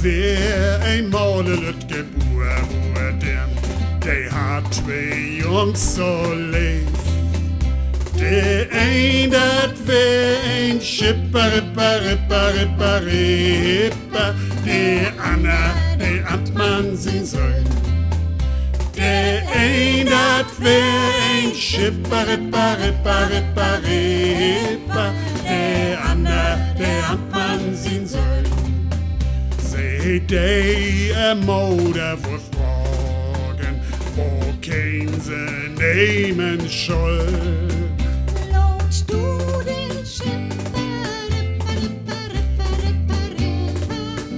wär einmal Lüt geboren, der hat zwei Jungs so lief. Der ein, dat wär ein Schipper, Ripper, der Anna, der Amtmann sin Sohn. Der ein, dat wär ein Schipper, Ripper, der Anna, der Amtmann sin Sohn. Sei der Moder vor Fragen, wo kein sie nehmen soll. Lotst du den Schipper,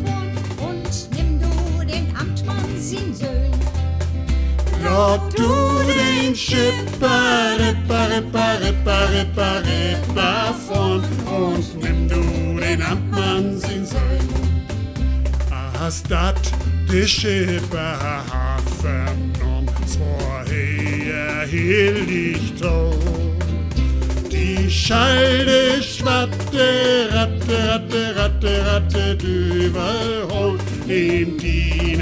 von und nimm du den Amtmann sin Söhn. Lad du den Schipper, von und nimm du den Amtmann sin Sohn. Hast dat de Schipper vernommen, zwar heilig tot. Die Schalde schwatte, Ratte, überholt in die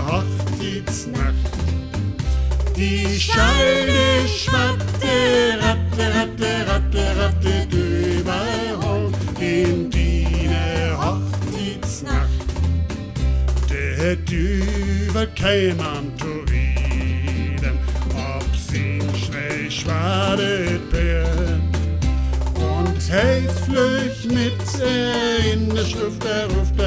Hochzeitsnacht. Die Schalde schwatte, Ratte, überholt in die Hochzeitsnacht. Der Düvel käm am zu reden, ob sie schnell schwadet Bär. Und flücht mit in der Schrift, der ruft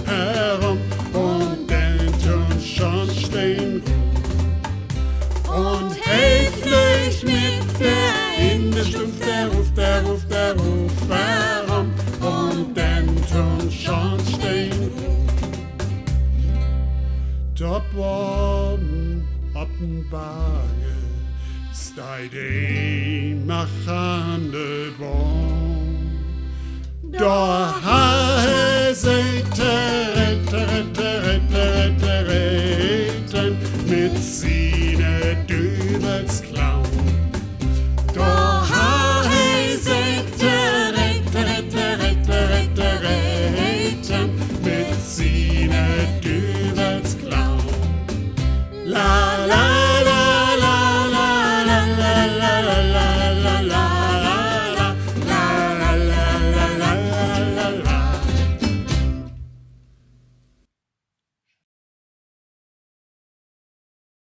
herum, und dann tun schon stehen und flücht mit in der Schrift, der ruft herum, und dann tun schon stehen Dort oben op den Berge steigt ein machende Baum. Da seid retten mit seine Dübels Klauen. Da seid retten mit seine Dübels Klauen. La la